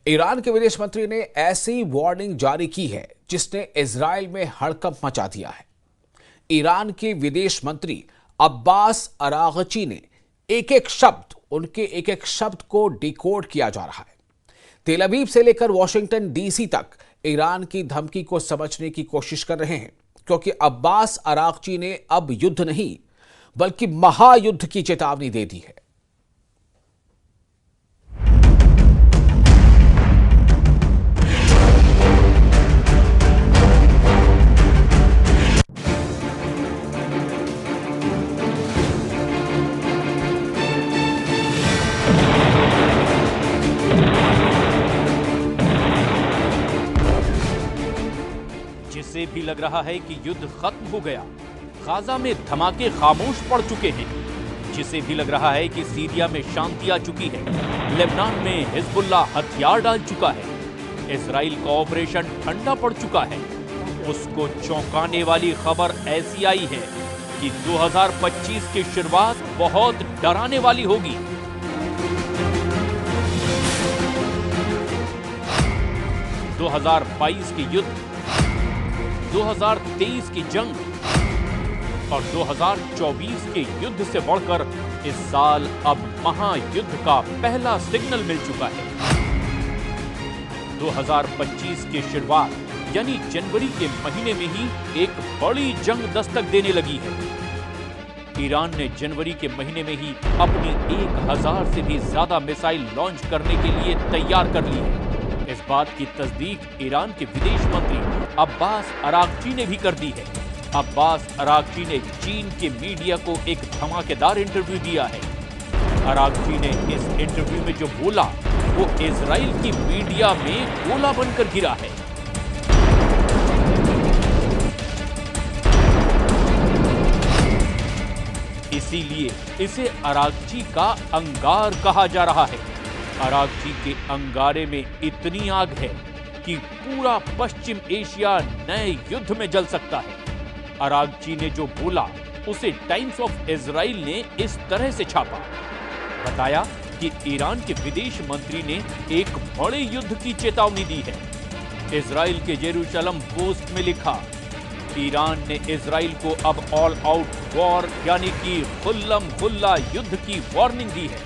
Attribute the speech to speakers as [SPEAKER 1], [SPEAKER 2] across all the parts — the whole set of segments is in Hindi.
[SPEAKER 1] ईरान के विदेश मंत्री ने ऐसी वार्निंग जारी की है जिसने इजराइल में हड़कंप मचा दिया है। ईरान के विदेश मंत्री अब्बास अरागची ने उनके एक एक शब्द को डिकोड किया जा रहा है। तेल अवीव से लेकर वॉशिंगटन डीसी तक ईरान की धमकी को समझने की कोशिश कर रहे हैं, क्योंकि अब्बास अरागची ने अब युद्ध नहीं बल्कि महायुद्ध की चेतावनी दे दी है।
[SPEAKER 2] जिससे भी लग रहा है कि युद्ध खत्म हो गया, गाजा में धमाके खामोश पड़ चुके हैं, जिसे भी लग रहा है कि सीरिया में शांति आ चुकी है, लेबनान में हिजबुल्लाह हथियार डाल चुका है, इजराइल का ऑपरेशन ठंडा पड़ चुका है, उसको चौंकाने वाली खबर ऐसी आई है कि 2025 की शुरुआत बहुत डराने वाली होगी। 2022 के युद्ध, 2023 की जंग और 2024 के युद्ध से बढ़कर इस साल अब महायुद्ध का पहला सिग्नल मिल चुका है। 2025 की शुरुआत यानी जनवरी के महीने में ही एक बड़ी जंग दस्तक देने लगी है। ईरान ने जनवरी के महीने में ही अपनी 1000 से भी ज्यादा मिसाइल लॉन्च करने के लिए तैयार कर ली है। इस बात की तस्दीक ईरान के विदेश मंत्री अब्बास अरागची ने भी कर दी है। अब्बास अरागची ने चीन के मीडिया को एक धमाकेदार इंटरव्यू दिया है। अरागची ने इस इंटरव्यू में जो बोला वो इजराइल की मीडिया में गोला बनकर गिरा है। इसीलिए इसे अरागची का अंगार कहा जा रहा है। अरागची के अंगारे में इतनी आग है कि पूरा पश्चिम एशिया नए युद्ध में जल सकता है। अरागची ने जो बोला उसे टाइम्स ऑफ इजराइल ने इस तरह से छापा। बताया कि ईरान के विदेश मंत्री ने एक बड़े युद्ध की चेतावनी दी है। इजराइल के जेरूशलम पोस्ट में लिखा, ईरान ने इजराइल को अब ऑल आउट वॉर यानी कि खुल्लम खुल्ला युद्ध की वार्निंग दी है।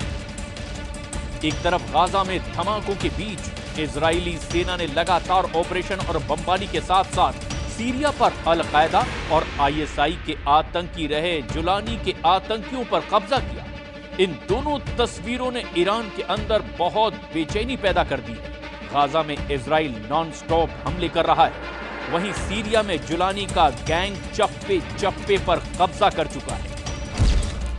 [SPEAKER 2] एक तरफ गाजा में धमाकों के बीच इजरायली सेना ने लगातार ऑपरेशन और बमबारी के साथ साथ सीरिया पर अल-कायदा और आईएसआई के आतंकी रहे जुलानी के आतंकियों पर कब्जा किया। इन दोनों तस्वीरों ने ईरान के अंदर बहुत बेचैनी पैदा कर दी है। गाजा में इजराइल नॉन स्टॉप हमले कर रहा है, वहीं सीरिया में जुलानी का गैंग चप्पे चप्पे पर कब्जा कर चुका है।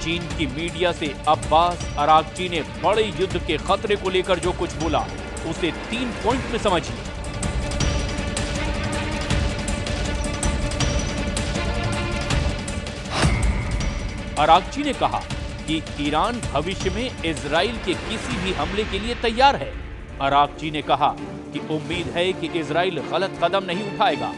[SPEAKER 2] चीन की मीडिया से अब्बास अरागची ने बड़े युद्ध के खतरे को लेकर जो कुछ बोला उसे 3 पॉइंट में समझिए। अरागची ने कहा कि ईरान भविष्य में इजराइल के किसी भी हमले के लिए तैयार है। अरागची ने कहा कि उम्मीद है कि इजराइल गलत कदम नहीं उठाएगा।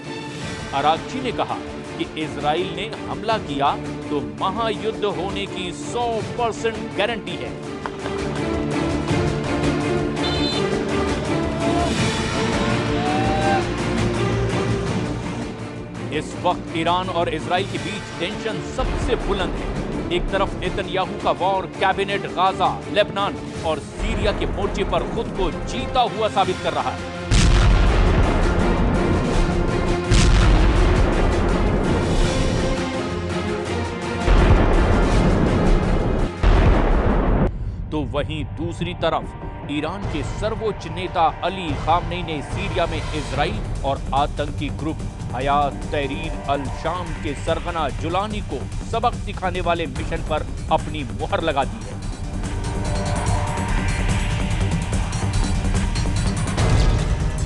[SPEAKER 2] अरागची ने कहा कि इजराइल ने हमला किया तो महायुद्ध होने की 100% गारंटी है। इस वक्त ईरान और इजराइल के बीच टेंशन सबसे बुलंद है। एक तरफ नेतन्याहू का वॉर कैबिनेट गाजा, लेबनान और सीरिया के मोर्चे पर खुद को जीता हुआ साबित कर रहा है। तो वहीं दूसरी तरफ ईरान के सर्वोच्च नेता अली खामनेई ने सीरिया में इजराइल और आतंकी ग्रुप हयात तहरीर अल शाम के सरगना जुलानी को सबक सिखाने वाले मिशन पर अपनी मुहर लगा दी है।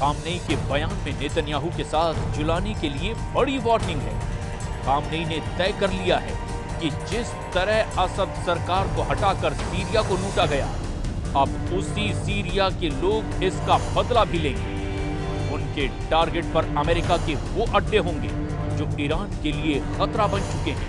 [SPEAKER 2] खामनेई के बयान में नेतन्याहू के साथ जुलानी के लिए बड़ी वार्निंग है। खामनेई ने तय कर लिया है कि जिस तरह असद सरकार को हटाकर सीरिया को लूटा गया, अब उसी सीरिया के लोग इसका बदला भी लेंगे। उनके टारगेट पर अमेरिका के वो अड्डे होंगे जो ईरान के लिए खतरा बन चुके हैं।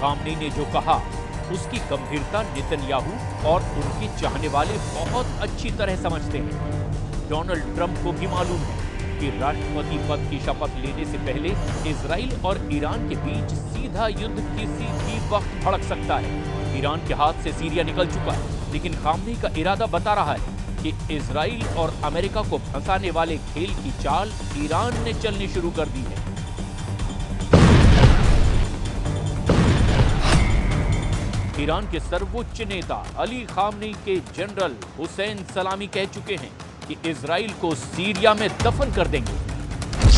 [SPEAKER 2] खामनेई ने जो कहा उसकी गंभीरता नेतन्याहू और उनके चाहने वाले बहुत अच्छी तरह समझते हैं। डोनाल्ड ट्रंप को भी मालूम है कि राष्ट्रपति पद की शपथ लेने से पहले इजराइल और ईरान के बीच सीधा युद्ध किसी भी वक्त भड़क सकता है। ईरान के हाथ से सीरिया निकल चुका है, लेकिन खामनेई का इरादा बता रहा है कि इजराइल और अमेरिका को फंसाने वाले खेल की चाल ईरान ने चलनी शुरू कर दी है। ईरान के सर्वोच्च नेता अली खामनेई के जनरल हुसैन सलामी कह चुके हैं कि इजराइल को सीरिया में दफन कर देंगे।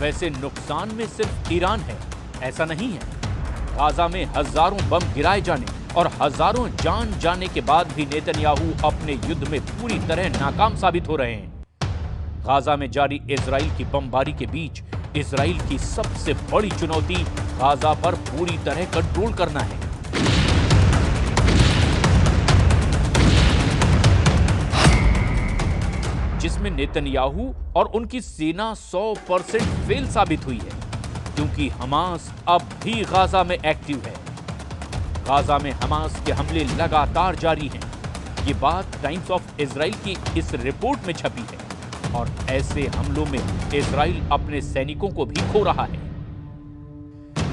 [SPEAKER 2] वैसे नुकसान में सिर्फ ईरान है, ऐसा नहीं है। गाजा में हजारों बम गिराए जाने और हजारों जान जाने के बाद भी नेतन्याहू अपने युद्ध में पूरी तरह नाकाम साबित हो रहे हैं। गाजा में जारी इजराइल की बमबारी के बीच इजराइल की सबसे बड़ी चुनौती गाजा पर पूरी तरह कंट्रोल करना है। जिसमें नेतन्याहू और उनकी सेना 100% फेल साबित हुई है, क्योंकि हमास अब भी गाजा में एक्टिव है। गाजा में हमास के हमले लगातार जारी हैं। ये बात टाइम्स ऑफ इजराइल की इस रिपोर्ट में छपी है और ऐसे हमलों में इजराइल अपने सैनिकों को भी खो रहा है।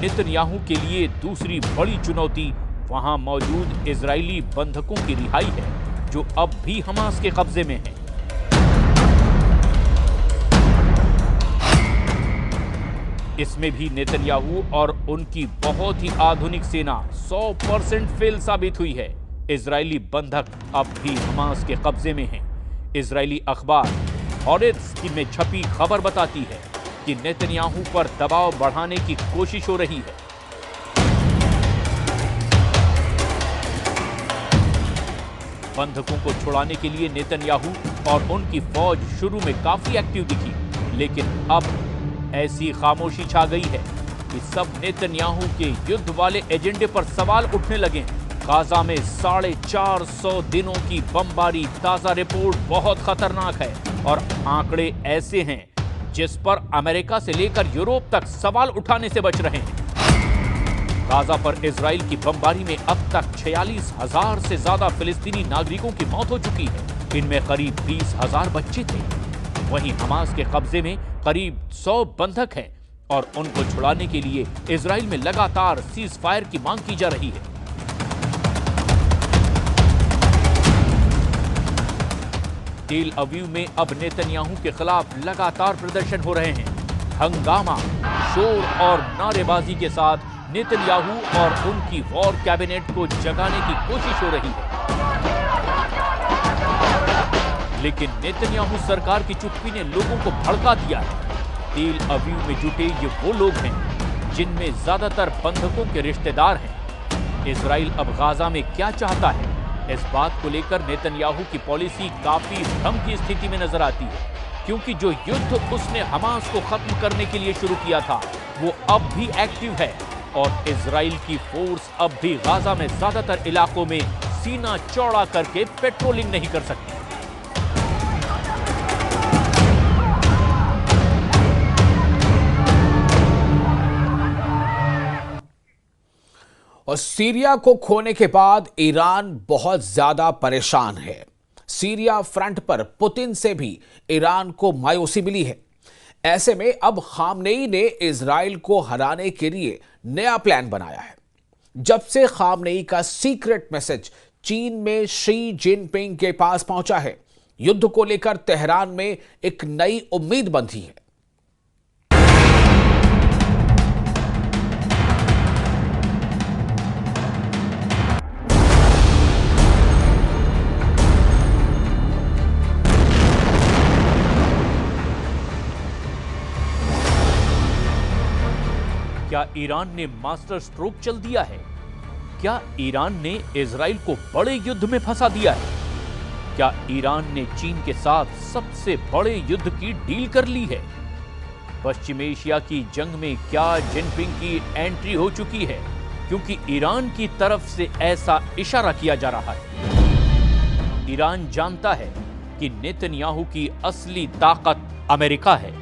[SPEAKER 2] नेतन्याहू के लिए दूसरी बड़ी चुनौती वहां मौजूद इजरायली बंधकों की रिहाई है, जो अब भी हमास के कब्जे में है। इसमें भी नेतन्याहू और उनकी बहुत ही आधुनिक सेना 100% फेल साबित हुई है। इजरायली बंधक अब भी हमास के कब्जे में हैं। इजरायली अखबार हॉरेट्स में छपी खबर बताती है कि नेतन्याहू पर दबाव बढ़ाने की कोशिश हो रही है। बंधकों को छुड़ाने के लिए नेतन्याहू और उनकी फौज शुरू में काफी एक्टिव दिखी, लेकिन अब ऐसी खामोशी छा गई है कि सब नेतन्याहू के युद्ध वाले एजेंडे पर सवाल उठने लगे हैं। गाजा में 450 दिनों की बमबारी ताजा रिपोर्ट बहुत खतरनाक है और आंकड़े ऐसे हैं जिस पर अमेरिका से लेकर यूरोप तक सवाल उठाने से बच रहे हैं। गाजा पर इजराइल की बमबारी में अब तक 46,000 से ज्यादा फिलिस्तीनी नागरिकों की मौत हो चुकी है। इनमें करीब 20,000 बच्चे थे। वहीं हमास के कब्जे में करीब 100 बंधक हैं और उनको छुड़ाने के लिए इजराइल में लगातार सीज फायर की मांग की जा रही है। तेल अवीव में अब नेतन्याहू के खिलाफ लगातार प्रदर्शन हो रहे हैं। हंगामा, शोर और नारेबाजी के साथ नेतन्याहू और उनकी वॉर कैबिनेट को जगाने की कोशिश हो रही है। लेकिन नेतन्याहू सरकार की चुप्पी ने लोगों को भड़का दिया है। तेल अवीव में जुटे ये वो लोग हैं जिनमें ज्यादातर बंधकों के रिश्तेदार हैं। इजराइल अब गाजा में क्या चाहता है, इस बात को लेकर नेतन्याहू की पॉलिसी काफी भ्रम की स्थिति में नजर आती है, क्योंकि जो युद्ध उसने हमास को खत्म करने के लिए शुरू किया था वो अब भी एक्टिव है और इजराइल की फोर्स अब भी गाजा में ज्यादातर इलाकों में सीना चौड़ा करके पेट्रोलिंग नहीं कर सकती।
[SPEAKER 1] और सीरिया को खोने के बाद ईरान बहुत ज्यादा परेशान है। सीरिया फ्रंट पर पुतिन से भी ईरान को मायूसी मिली है। ऐसे में अब खामनेई ने इजराइल को हराने के लिए नया प्लान बनाया है। जब से खामनेई का सीक्रेट मैसेज चीन में शी जिनपिंग के पास पहुंचा है, युद्ध को लेकर तेहरान में एक नई उम्मीद बंधी है।
[SPEAKER 2] क्या ईरान ने मास्टर स्ट्रोक चल दिया है? क्या ईरान ने इजराइल को बड़े युद्ध में फंसा दिया है? क्या ईरान ने चीन के साथ सबसे बड़े युद्ध की डील कर ली है? पश्चिम एशिया की जंग में क्या जिनपिंग की एंट्री हो चुकी है? क्योंकि ईरान की तरफ से ऐसा इशारा किया जा रहा है। ईरान जानता है कि नेतन्याहू की असली ताकत अमेरिका है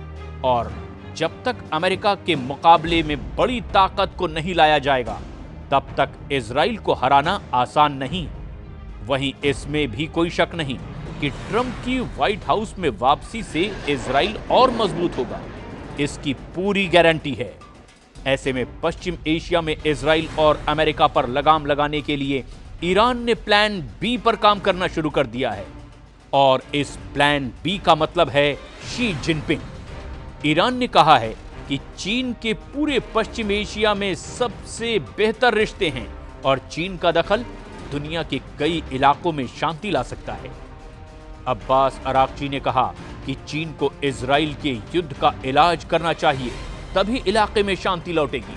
[SPEAKER 2] और जब तक अमेरिका के मुकाबले में बड़ी ताकत को नहीं लाया जाएगा, तब तक इजराइल को हराना आसान नहीं। वहीं इसमें भी कोई शक नहीं कि ट्रंप की व्हाइट हाउस में वापसी से इजराइल और मजबूत होगा, इसकी पूरी गारंटी है। ऐसे में पश्चिम एशिया में इजराइल और अमेरिका पर लगाम लगाने के लिए ईरान ने प्लान बी पर काम करना शुरू कर दिया है और इस प्लान बी का मतलब है शी जिनपिंग। ईरान ने कहा है कि चीन के पूरे पश्चिम एशिया में सबसे बेहतर रिश्ते हैं और चीन का दखल दुनिया के कई इलाकों में शांति ला सकता है। अब्बास अरागची ने कहा कि चीन को इजराइल के युद्ध का इलाज करना चाहिए, तभी इलाके में शांति लौटेगी।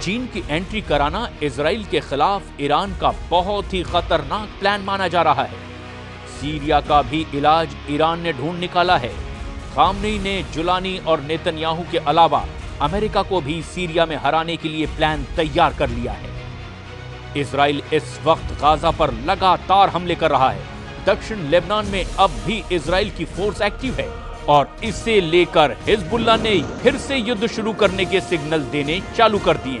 [SPEAKER 2] चीन की एंट्री कराना इजराइल के खिलाफ ईरान का बहुत ही खतरनाक प्लान माना जा रहा है। सीरिया का भी इलाज ईरान ने ढूंढ निकाला है। खामनेई ने जुलानी और नेतन्याहू के अलावा अमेरिका को भी सीरिया में हराने के लिए प्लान तैयार कर लिया है। इजराइल इस वक्त गाजा पर लगातार हमले कर रहा है। दक्षिण लेबनान में अब भी इजराइल की फोर्स एक्टिव है और इसे लेकर हिजबुल्लाह ने फिर से युद्ध शुरू करने के सिग्नल देने चालू कर दिए।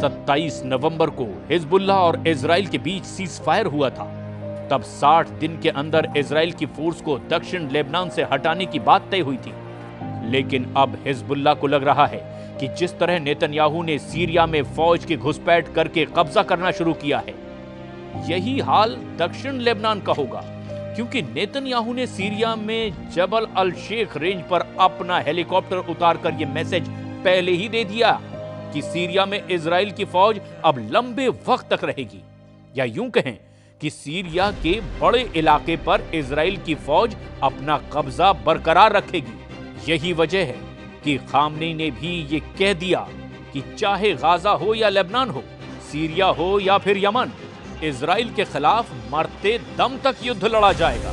[SPEAKER 2] 27 नवंबर को हिजबुल्लाह और इजराइल के बीच सीज फायर हुआ था। तब 60 दिन के अंदर इजराइल की फोर्स को दक्षिण लेबनान से हटाने की बात तय हुई थी। लेकिन अब हिजबुल्लाह को लग रहा है कि जिस तरह नेतन्याहू ने सीरिया में फौज की घुसपैठ करके कब्जा करना शुरू किया है, यही हाल दक्षिण लेबनान का होगा, क्योंकि नेतन्याहू ने सीरिया में जबल अल शेख रेंज पर अपना हेलीकॉप्टर उतारकर यह मैसेज पहले ही दे दिया कि सीरिया में इजराइल की फौज अब लंबे वक्त तक रहेगी, या यूं कहें कि सीरिया के बड़े इलाके पर इजराइल की फौज अपना कब्जा बरकरार रखेगी। यही वजह है कि खामनेई ने भी ये कह दिया कि चाहे गाजा हो या लेबनान हो, सीरिया हो या फिर यमन, इजराइल के खिलाफ मरते दम तक युद्ध लड़ा जाएगा।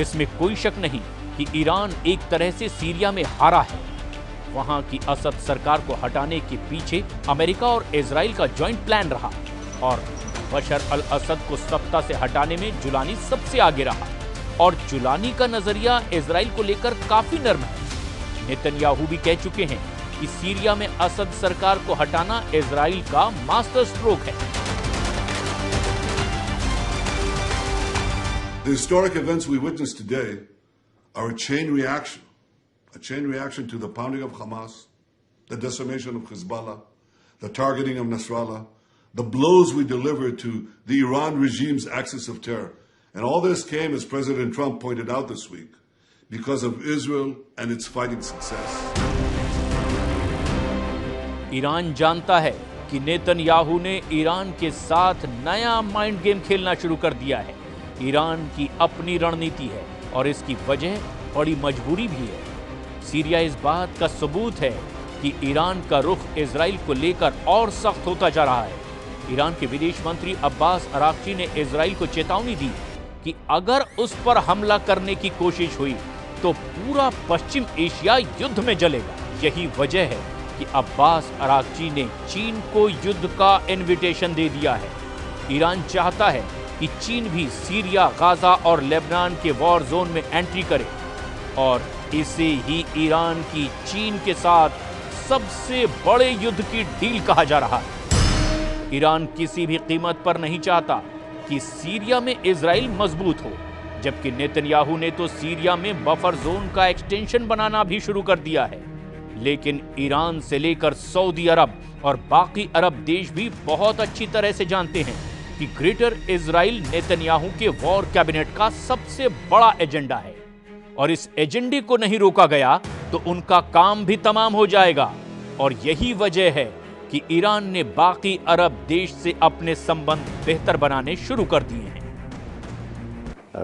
[SPEAKER 2] इसमें कोई शक नहीं कि ईरान एक तरह से सीरिया में हारा है। वहां की असद सरकार को हटाने के पीछे अमेरिका और इजराइल का जॉइंट प्लान रहा और बशर अल असद को सत्ता से हटाने में जुलानी सबसे आगे रहा और जुलानी का नजरिया इजराइल को लेकर काफी नर्म है। नेतन्याहू भी कह चुके हैं कि सीरिया में असद सरकार को हटाना इजराइल का मास्टर स्ट्रोक है।
[SPEAKER 3] The historic events we witnessed today are a chain reaction to the pounding of Hamas, the decimation of Hezbollah, the targeting of Nasrallah, the blows we delivered to the Iran regime's axis of terror. And all this came, as President Trump pointed out this week, because of Israel and its fighting success.
[SPEAKER 2] Iran जानता है कि नेतन्याहू ने ईरान के साथ नया माइंड गेम खेलना शुरू कर दिया है। ईरान की अपनी रणनीति है और इसकी वजह बड़ी मजबूरी भी है। सीरिया इस बात का सबूत है कि ईरान का रुख इजराइल को लेकर और सख्त होता जा रहा है। ईरान के विदेश मंत्री अब्बास अरागची ने इजराइल को चेतावनी दी कि अगर उस पर हमला करने की कोशिश हुई तो पूरा पश्चिम एशिया युद्ध में जलेगा। यही वजह है कि अब्बास अरागची ने चीन को युद्ध का इन्विटेशन दे दिया है। ईरान चाहता है कि चीन भी सीरिया, गाजा और लेबनान के वॉर जोन में एंट्री करे और इसे ही ईरान की चीन के साथ सबसे बड़े युद्ध की डील कहा जा रहा है। ईरान किसी भी कीमत पर नहीं चाहता कि सीरिया में इजराइल मजबूत हो, जबकि नेतन्याहू ने तो सीरिया में बफर जोन का एक्सटेंशन बनाना भी शुरू कर दिया है। लेकिन ईरान से लेकर सऊदी अरब और बाकी अरब देश भी बहुत अच्छी तरह से जानते हैं कि ग्रेटर इजराइल नेतन्याहू के वॉर कैबिनेट का सबसे बड़ा एजेंडा है और इस एजेंडे को नहीं रोका गया तो उनका काम भी तमाम हो जाएगा। और यही वजह है कि ईरान ने बाकी अरब देश से अपने संबंध बेहतर बनाने शुरू कर दिए हैं।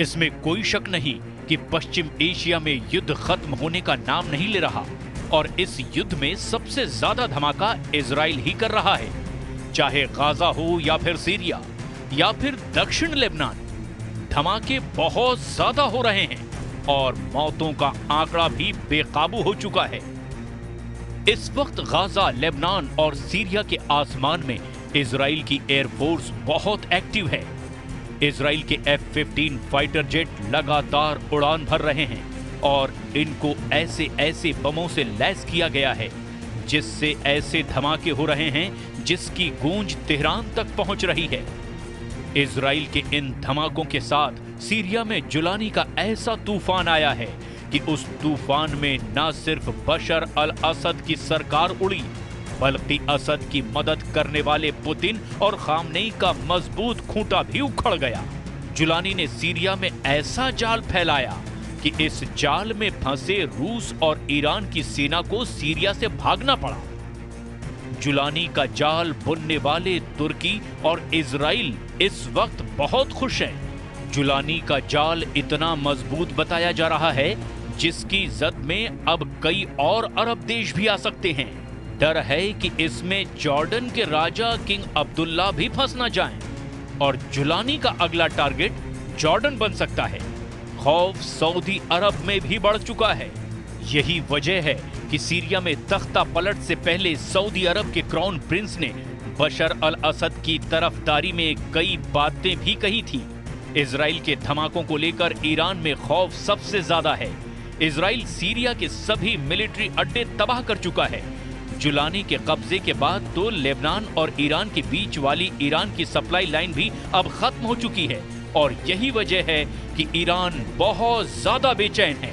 [SPEAKER 2] इसमें कोई शक नहीं कि पश्चिम एशिया में युद्ध खत्म होने का नाम नहीं ले रहा और इस युद्ध में सबसे ज्यादा धमाका इजराइल ही कर रहा है, चाहे गाजा हो या फिर सीरिया या फिर दक्षिण लेबनान। धमाके बहुत ज्यादा हो रहे हैं और मौतों का आंकड़ा भी बेकाबू हो चुका है। इस वक्त गाजा, लेबनान और सीरिया के आसमान में इजराइल की एयरफोर्स बहुत एक्टिव है। इजराइल के F-15 फाइटर जेट लगातार उड़ान भर रहे हैं और इनको ऐसे ऐसे बमों से लैस किया गया है जिससे ऐसे धमाके हो रहे हैं जिसकी गूंज तेहरान तक पहुंच रही है। इजराइल के इन धमाकों के साथ सीरिया में जुलानी का ऐसा तूफान आया है कि उस तूफान में न सिर्फ बशर अल असद की सरकार उड़ी बल्कि असद की मदद करने वाले पुतिन और खामनेई का मजबूत खूंटा भी उखड़ गया। जुलानी ने सीरिया में ऐसा जाल फैलाया कि इस जाल में फंसे रूस और ईरान की सेना को सीरिया से भागना पड़ा। जुलानी का जाल बुनने वाले तुर्की और इजराइल इस वक्त बहुत खुश हैं। जुलानी का जाल इतना मजबूत बताया जा रहा है जिसकी जद में अब कई और अरब देश भी आ सकते हैं। डर है कि इसमें जॉर्डन के राजा किंग अब्दुल्ला भी फंस ना जाएं और जुलानी का अगला टारगेट जॉर्डन बन सकता है। खौफ सऊदी अरब में भी बढ़ चुका है। यही वजह है कि सीरिया में तख्ता पलट से पहले सऊदी अरब के क्राउन प्रिंस ने बशर अल असद की तरफदारी में कई बातें भी कही थी। इजराइल के धमाकों को लेकर ईरान में खौफ सबसे ज्यादा है। इजराइल सीरिया के सभी मिलिट्री अड्डे तबाह कर चुका है। जुलानी के कब्जे के बाद तो लेबनान और ईरान के बीच वाली ईरान की सप्लाई लाइन भी अब खत्म हो चुकी है और यही वजह है कि ईरान बहुत ज्यादा बेचैन है।